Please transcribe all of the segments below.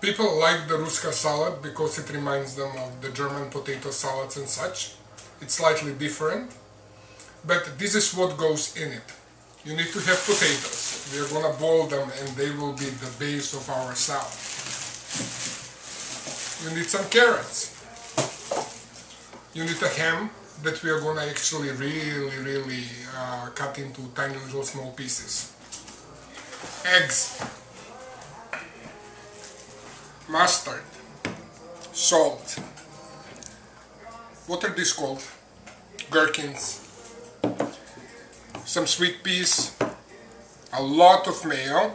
People like the Ruska salad because it reminds them of the German potato salads and such. It's slightly different, but this is what goes in it. You need to have potatoes. We are gonna boil them and they will be the base of our salad. You need some carrots. You need a ham that we are gonna actually really cut into tiny little small pieces. Eggs. Mustard, salt, what are these called? Gherkins, some sweet peas, a lot of mayo,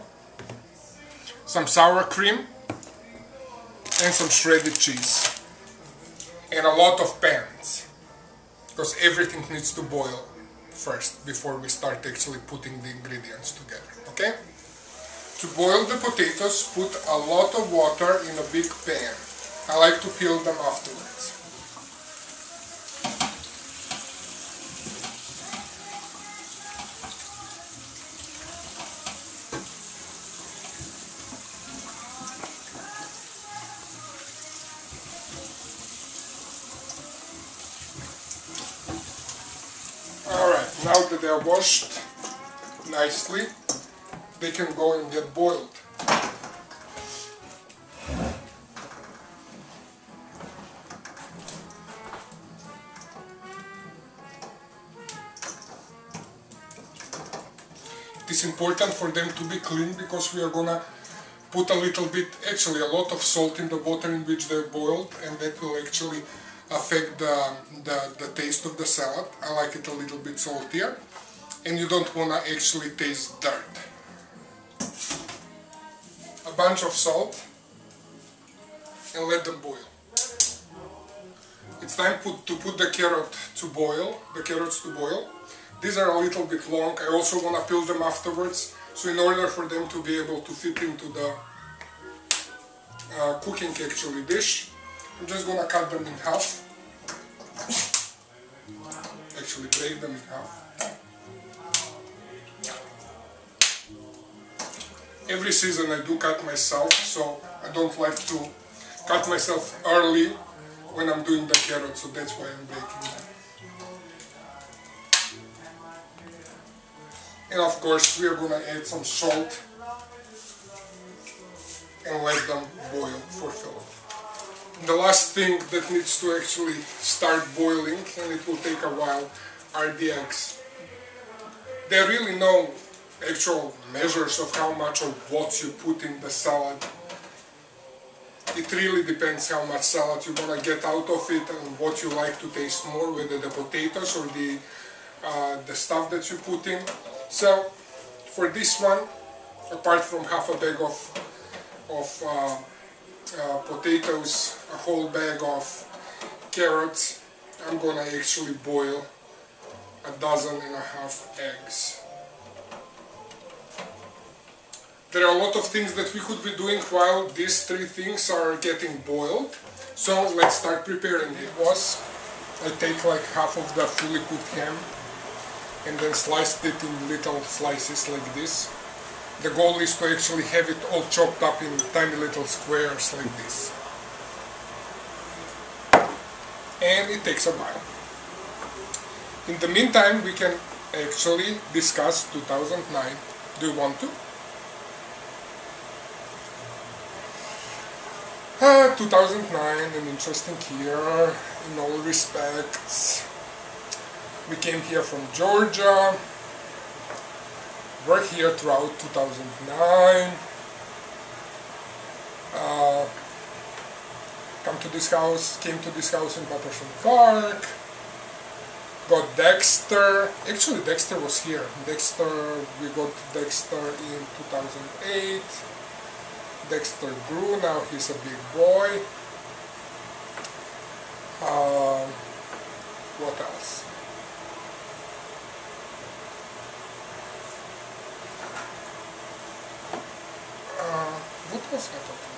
some sour cream, and some shredded cheese, and a lot of pans, because everything needs to boil first before we start actually putting the ingredients together, okay? To boil the potatoes, put a lot of water in a big pan. I like to peel them afterwards. Alright, now that they are washed nicely, they can go and get boiled. It is important for them to be clean because we are gonna put a little bit, actually a lot of salt in the water in which they're boiled, and that will actually affect the taste of the salad. I like it a little bit saltier, and you don't wanna actually taste dirt. A bunch of salt and let them boil. It's time to put the carrots to boil. These are a little bit long. I also want to peel them afterwards. So in order for them to be able to fit into the cooking actually dish, I'm just going to cut them in half. Actually break them in half. Every season I do cut myself, so I don't like to cut myself early when I'm doing the carrots, so that's why I'm baking them. And of course we are going to add some salt and let them boil for filling. The last thing that needs to actually start boiling, and it will take a while, are the eggs. There are really no actual measures of how much of what you put in the salad. It really depends how much salad you want to get out of it and what you like to taste more, whether the potatoes or the stuff that you put in. So for this one, apart from half a bag of potatoes, a whole bag of carrots, I'm gonna actually boil 1.5 dozen eggs. There are a lot of things that we could be doing while these 3 things are getting boiled. So let's start preparing it. I take like half of the fully cooked ham and then sliced it in little slices like this. The goal is to actually have it all chopped up in tiny little squares like this. And it takes a while. In the meantime, we can actually discuss 2009. Do you want to? 2009, an interesting year in all respects. We came here from Georgia. We're here throughout 2009. Came to this house in Patterson Park. Got Dexter. Actually, Dexter was here. We got Dexter in 2008. Dexter grew, now he's a big boy. What else? What was I talking about?